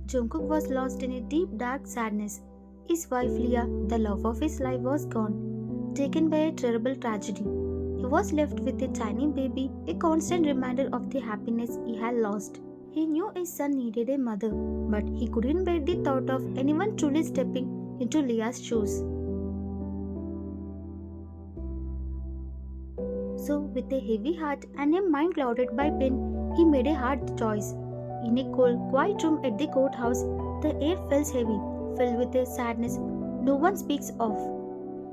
Jungkook was lost in a deep dark sadness. His wife Leah, the love of his life, was gone, taken by a terrible tragedy. He was left with a tiny baby, a constant reminder of the happiness he had lost. He knew his son needed a mother, but he couldn't bear the thought of anyone truly stepping into Leah's shoes. So, with a heavy heart and a mind clouded by pain, he made a hard choice. In a cold, quiet room at the courthouse, the air felt heavy, filled with a sadness no one speaks of.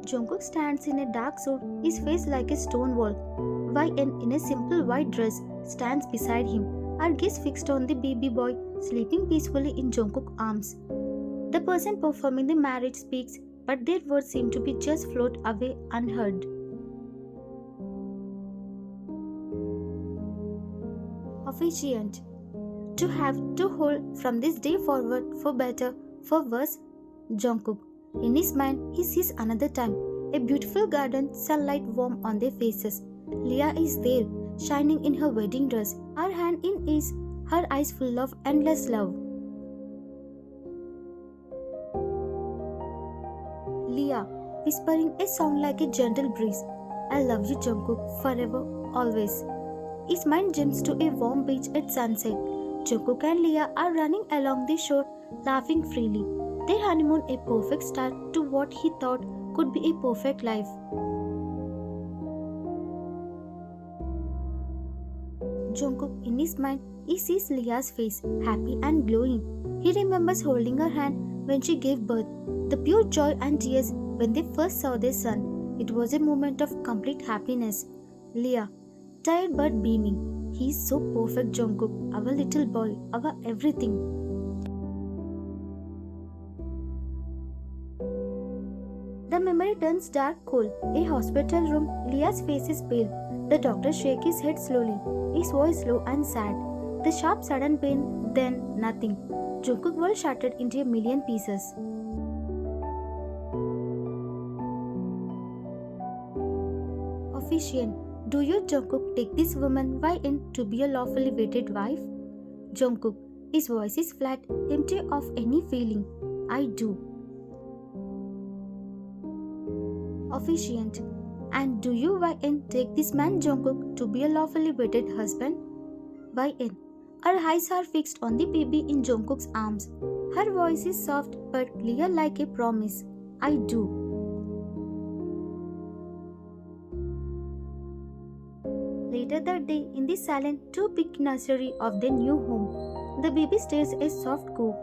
Jungkook stands in a dark suit, his face like a stone wall. YN in a simple white dress stands beside him, our gaze fixed on the baby boy sleeping peacefully in Jungkook's arms. The person performing the marriage speaks, but their words seem to be just float away unheard. Officiant. To have to hold from this day forward, for better, for worse, Jungkook. In his mind, he sees another time. A beautiful garden, sunlight warm on their faces. Leah is there, shining in her wedding dress, her hand in his, her eyes full of endless love. Leah, whispering a song like a gentle breeze. I love you, Jungkook, forever, always. His mind jumps to a warm beach at sunset. Jungkook and Leah are running along the shore, laughing freely. Their honeymoon a perfect start to what he thought could be a perfect life. Jungkook, in his mind, he sees Leah's face, happy and glowing. He remembers holding her hand when she gave birth, the pure joy and tears when they first saw their son. It was a moment of complete happiness. Leah, tired but beaming. He is so perfect, Jungkook, our little boy, our everything. The memory turns dark cold. A hospital room, Leah's face is pale. The doctor shakes his head slowly, his voice low and sad. The sharp sudden pain, then nothing. Jungkook was shattered into a million pieces. Officiant. Do you, Jungkook, take this woman YN to be a lawfully wedded wife? Jungkook, his voice is flat, empty of any feeling. I do. Officiant, and do you YN take this man Jungkook to be a lawfully wedded husband? YN, her eyes are fixed on the baby in Jungkook's arms. Her voice is soft but clear like a promise. I do. Later that day, in the silent, too big nursery of their new home, the baby stares a soft coo.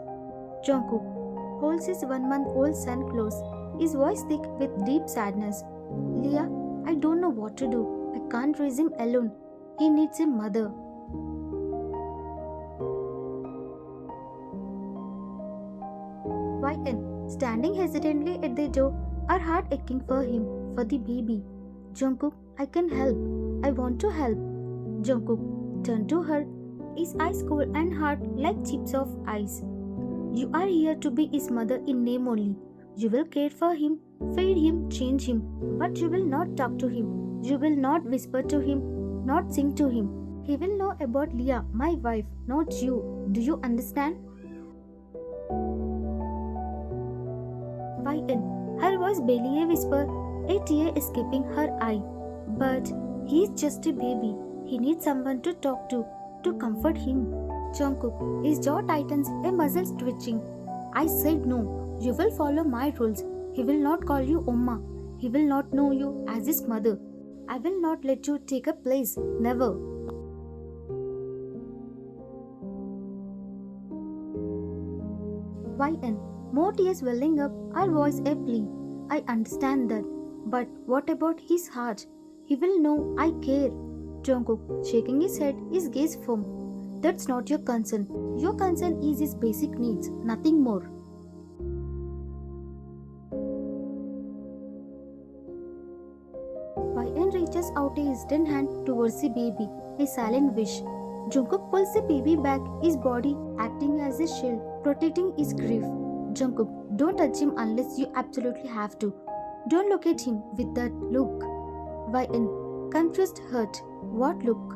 Jungkook holds his 1-month-old son close, his voice thick with deep sadness. Leah, I don't know what to do. I can't raise him alone. He needs a mother. YN, standing hesitantly at the door, her heart aching for him, for the baby. Jungkook, I can help. I want to help. Jungkook turned to her, his eyes cold and hard like chips of ice. You are here to be his mother in name only. You will care for him, feed him, change him, but you will not talk to him. You will not whisper to him, not sing to him. He will know about Leah, my wife, not you. Do you understand? YN, her voice barely a whisper, a tear escaping her eye. But he is just a baby. He needs someone to talk to comfort him. Jungkook, his jaw tightens, a muscle twitching. I said no. You will follow my rules. He will not call you Omma. He will not know you as his mother. I will not let you take a place. Never. YN, more tears welling up, our voice a plea. I understand that. But what about his heart? He will know I care. Jungkook, shaking his head, his gaze firm. That's not your concern. Your concern is his basic needs, nothing more. YN reaches out a hesitant hand towards the baby, a silent wish. Jungkook pulls the baby back, his body acting as a shield, protecting his grief. Jungkook, don't touch him unless you absolutely have to. Don't look at him with that look. YN, confused, hurt. What look?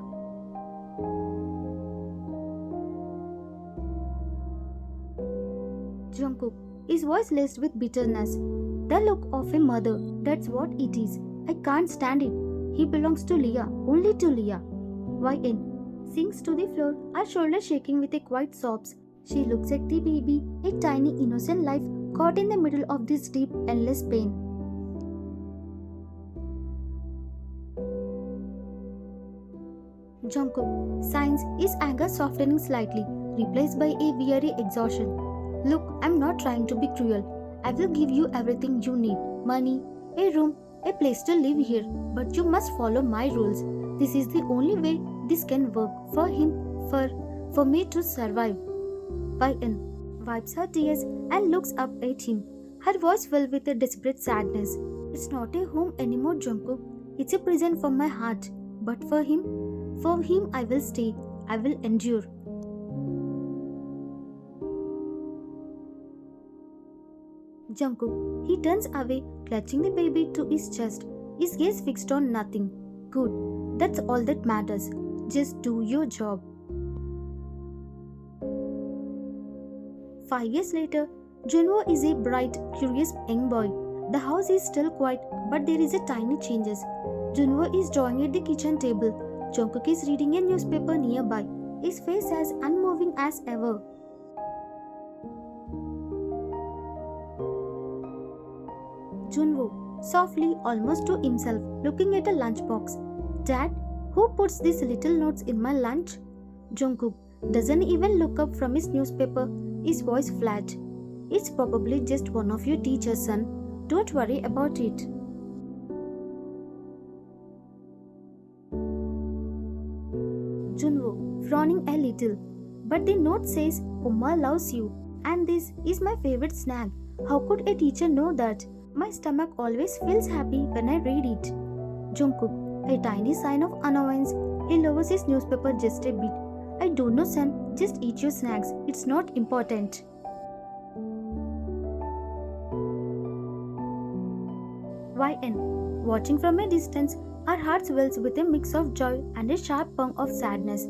Jungkook, his voice laced with bitterness. The look of a mother, that's what it is. I can't stand it. He belongs to Leah, only to Leah. YN sinks to the floor, her shoulders shaking with a quiet sobs. She looks at the baby, a tiny innocent life caught in the middle of this deep, endless pain. Jungkook signs, his anger softening slightly, replaced by a weary exhaustion. Look, I'm not trying to be cruel. I will give you everything you need. Money, a room, a place to live here. But you must follow my rules. This is the only way this can work for him, for me to survive. YN wipes her tears and looks up at him. Her voice filled with a desperate sadness. It's not a home anymore, Jungkook. It's a prison for my heart. But for him I will stay. I will endure. Jungkook, he turns away, clutching the baby to his chest, his gaze fixed on nothing. Good, that's all that matters. Just do your job. 5 years later, Junwoo is a bright, curious young boy. The house is still quiet, but there is a tiny changes. Junwoo is drawing at the kitchen table. Jungkook is reading a newspaper nearby, his face as unmoving as ever. Junwoo, softly, almost to himself, looking at a lunchbox. Dad, who puts these little notes in my lunch? Jungkook doesn't even look up from his newspaper, his voice flat. It's probably just one of your teachers, son. Don't worry about it. Junwoo, frowning a little. But the note says, Uma loves you, and this is my favorite snack. How could a teacher know that? My stomach always feels happy when I read it. Jungkook, a tiny sign of annoyance, he lowers his newspaper just a bit. I don't know, son. Just eat your snacks. It's not important. YN, watching from a distance, her heart swells with a mix of joy and a sharp pang of sadness.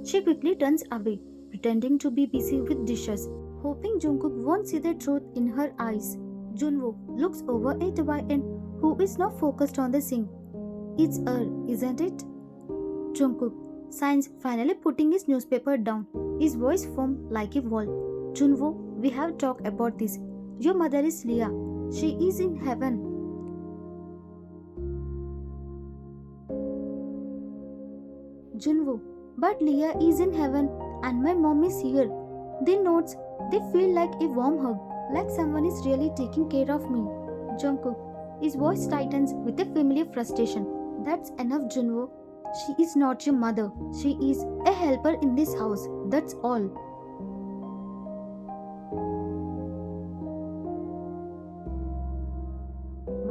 She quickly turns away, pretending to be busy with dishes, hoping Jungkook won't see the truth in her eyes. Junwoo looks over at YN, who is now focused on the sink. It's her, isn't it? Jungkook signs, finally putting his newspaper down, his voice firm like a wall. Junwoo, we have talked about this. Your mother is Leah. She is in heaven. Junwoo, but Leah is in heaven and my mom is here. The notes, they feel like a warm hug, like someone is really taking care of me. Jungkook, his voice tightens with a familiar frustration. That's enough, Junwoo. She is not your mother. She is a helper in this house. That's all.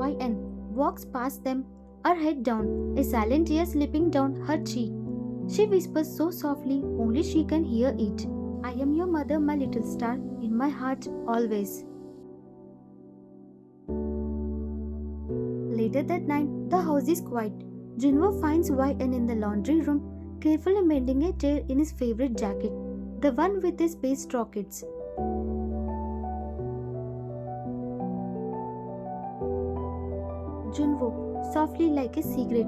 YN walks past them, her head down, a silent tear slipping down her cheek. She whispers so softly only she can hear it. I am your mother, my little star, in my heart always. Later that night, the house is quiet. Junwoo finds YN in the laundry room, carefully mending a tear in his favorite jacket, the one with his space rockets. Junwoo, softly like a secret.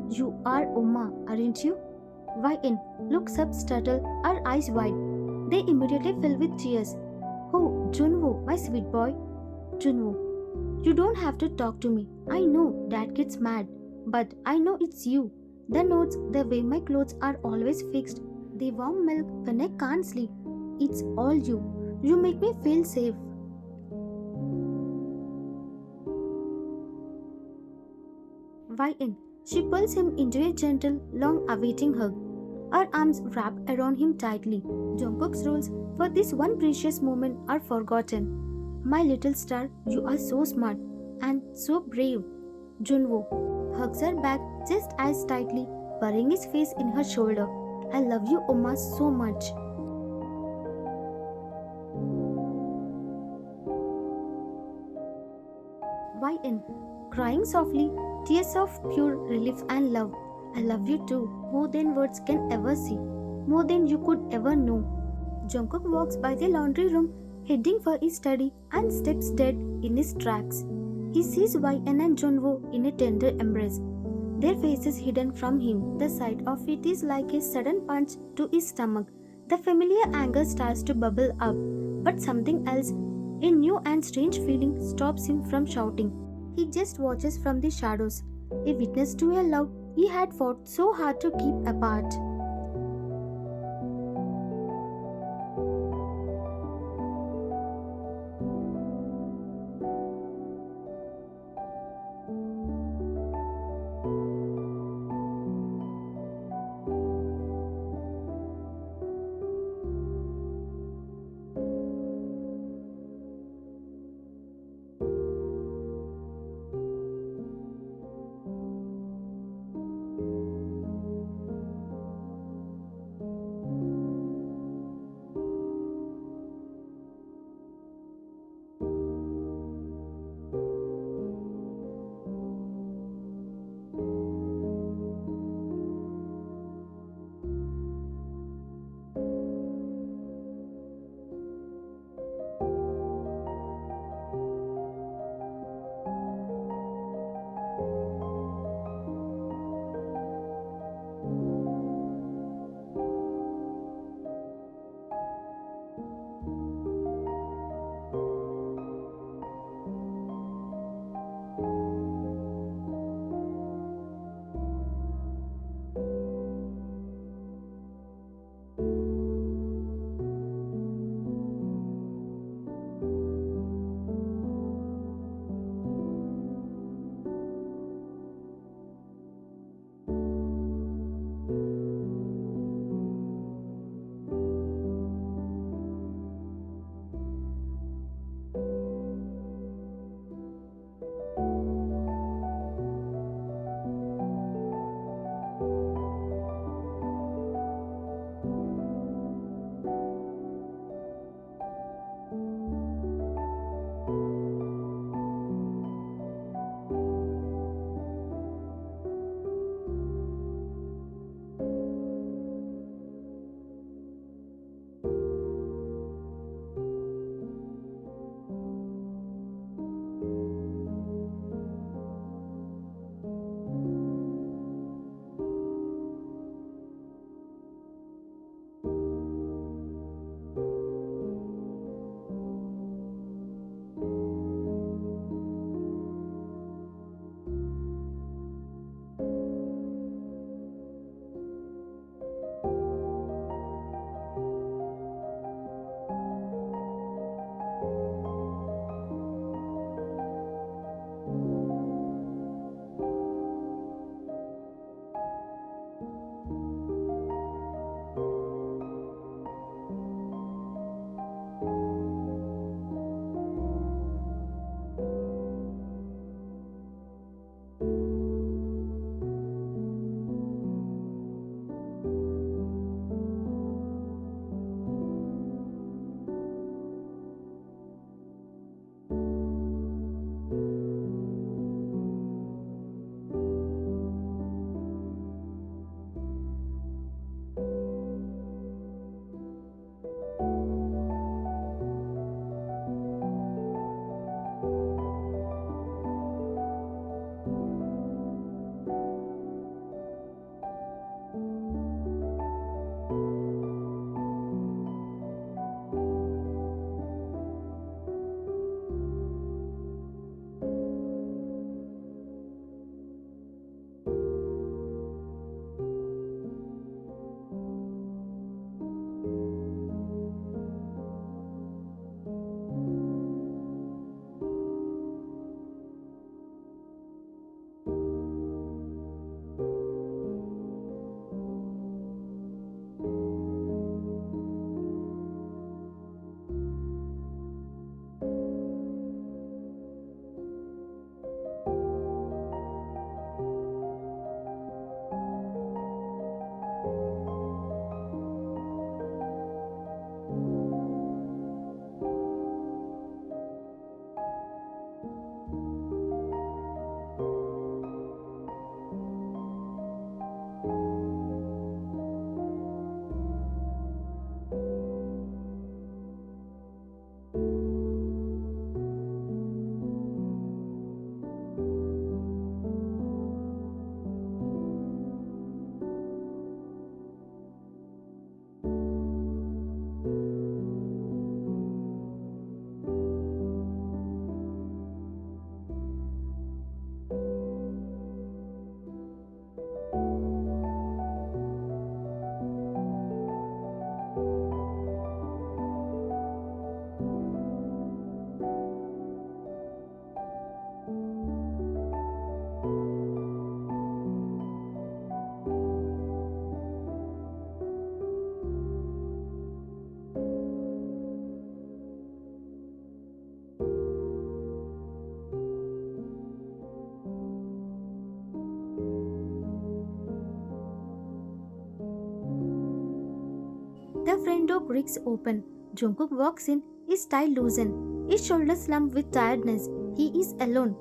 You are Uma, aren't you? YN looks up startled, her eyes wide. They immediately fill with tears. Oh, Junwoo, my sweet boy. Junwoo, you don't have to talk to me. I know Dad gets mad, but I know it's you. The notes, the way my clothes are always fixed, the warm milk when I can't sleep. It's all you. You make me feel safe. YN, she pulls him into a gentle, long-awaiting hug. Her arms wrap around him tightly. Jungkook's rules for this one precious moment are forgotten. My little star, you are so smart and so brave. Junwoo hugs her back just as tightly, burying his face in her shoulder. I love you, Uma, so much. YN, crying softly, tears of pure relief and love. I love you too, more than words can ever see, more than you could ever know. Jungkook walks by the laundry room, heading for his study and steps dead in his tracks. He sees Wai-En and Junwoo in a tender embrace, their faces hidden from him. The sight of it is like a sudden punch to his stomach. The familiar anger starts to bubble up, but something else, a new and strange feeling, stops him from shouting. He just watches from the shadows, a witness to a love he had fought so hard to keep apart. creaks open. Jungkook walks in, his tie loosened, his shoulders slumped with tiredness. He is alone.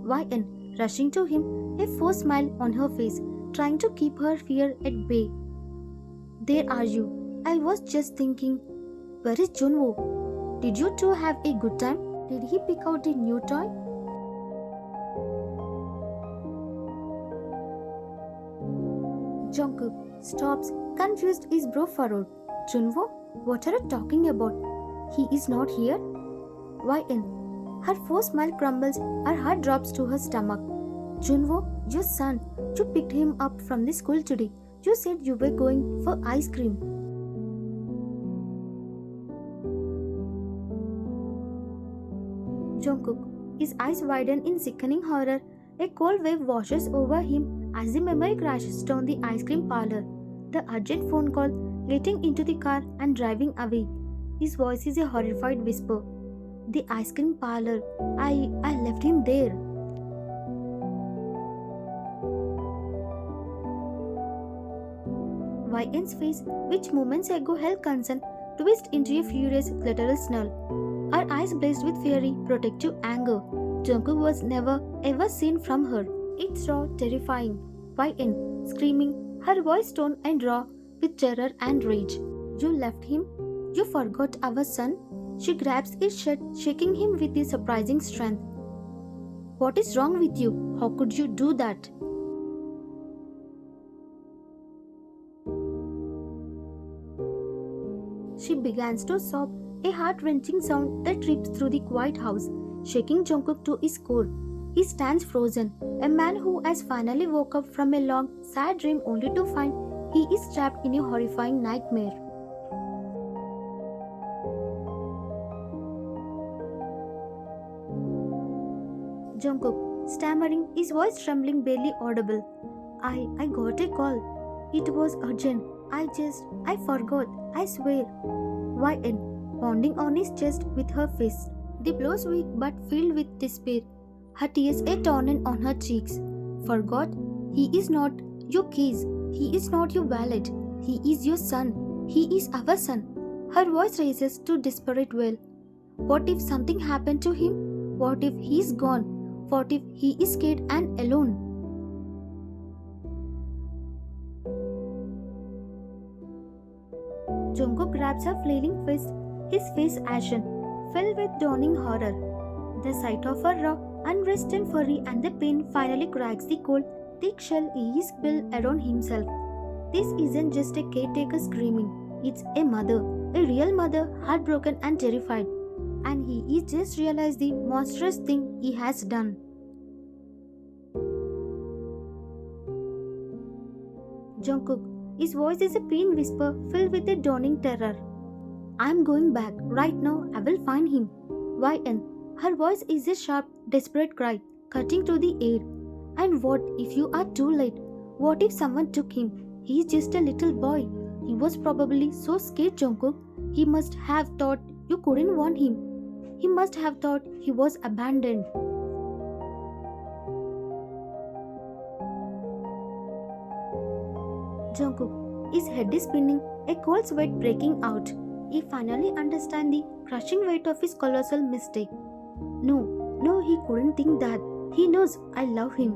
YN, rushing to him, a forced smile on her face, trying to keep her fear at bay. There are you. I was just thinking, where is Junwoo? Did you two have a good time? Did he pick out a new toy? Jungkook stops, confused, his brow furrowed. Junwoo, what are you talking about? He is not here? YN. Her forced smile crumbles, her heart drops to her stomach. Junwoo, your son, you picked him up from the school today. You said you were going for ice cream. Jungkook, his eyes widen in sickening horror. A cold wave washes over him as the memory crashes down the ice cream parlor. The urgent phone call, getting into the car and driving away. His voice is a horrified whisper. The ice cream parlor. I left him there. YN's face, which moments ago held concern, twists into a furious, guttural snarl. Her eyes blazed with fiery, protective anger. Jungkook was never ever seen from her. It's raw, terrifying. YN, screaming, her voice tone and raw with terror and rage. You left him? You forgot our son? She grabs his shirt, shaking him with a surprising strength. What is wrong with you? How could you do that? She begins to sob, a heart-wrenching sound that rips through the quiet house, shaking Jungkook to his core. He stands frozen, a man who has finally woke up from a long, sad dream only to find he is trapped in a horrifying nightmare. Jungkook, stammering, his voice trembling, barely audible. I got a call. It was urgent. I forgot. I swear. YN, pounding on his chest with her fist. The blows weak but filled with despair. Her tears are torn on her cheeks. Forgot? He is not your keys. He is not your wallet. He is your son. He is our son. Her voice raises to desperate wail. What if something happened to him? What if he is gone? What if he is scared and alone? Jungkook grabs her flailing fist, his face ashen, filled with dawning horror. The sight of her raw, unrestrained fury and the pain finally cracks the cold, thick shell he is built around himself. This isn't just a caretaker screaming, it's a mother, a real mother, heartbroken and terrified. And he is just realized the monstrous thing he has done. Jungkook, his voice is a pain whisper filled with a dawning terror. I'm going back. Right now, I will find him. YN. Her voice is a sharp, desperate cry, cutting through the air. And what if you are too late? What if someone took him? He is just a little boy. He was probably so scared, Jungkook. He must have thought you couldn't want him. He must have thought he was abandoned. Jungkook, his head is spinning, a cold sweat breaking out. He finally understands the crushing weight of his colossal mistake. No, he couldn't think that. He knows I love him.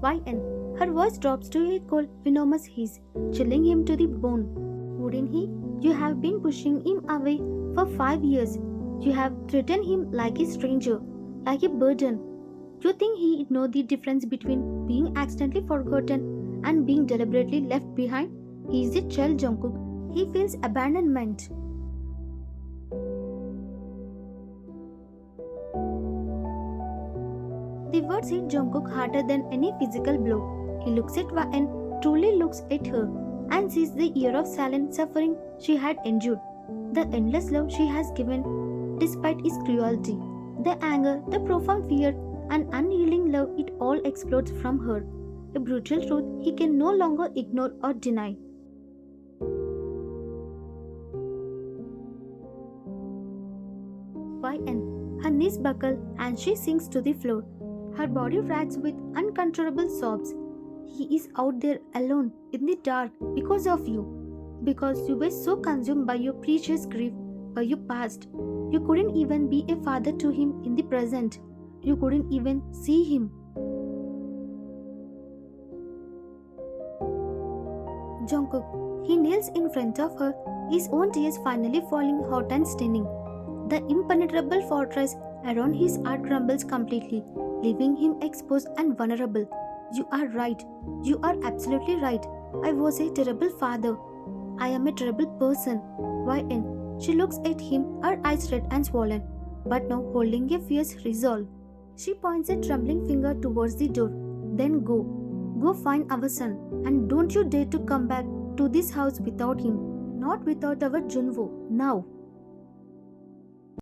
YN. Her voice drops to a cold, venomous hiss, chilling him to the bone. Wouldn't he? You have been pushing him away for 5 years. You have threatened him like a stranger, like a burden. You think he'd know the difference between being accidentally forgotten and being deliberately left behind? He is a child, Jungkook. He feels abandonment. The words hit Jungkook harder than any physical blow. He looks at YN, truly looks at her, and sees the year of silent suffering she had endured, the endless love she has given despite his cruelty, the anger, the profound fear, and unyielding love, it all explodes from her, a brutal truth he can no longer ignore or deny. YN. Her knees buckle and she sinks to the floor. Her body racks with uncontrollable sobs. He is out there alone in the dark because of you. Because you were so consumed by your precious grief, by your past. You couldn't even be a father to him in the present. You couldn't even see him. Jungkook, he kneels in front of her, his own tears finally falling hot and stinging. The impenetrable fortress around his heart crumbles completely, leaving him exposed and vulnerable. You are right. You are absolutely right. I was a terrible father. I am a terrible person. YN. She looks at him, her eyes red and swollen, but now holding a fierce resolve. She points a trembling finger towards the door. Then go. Go find our son, and don't you dare to come back to this house without him. Not without our Junwo. Now.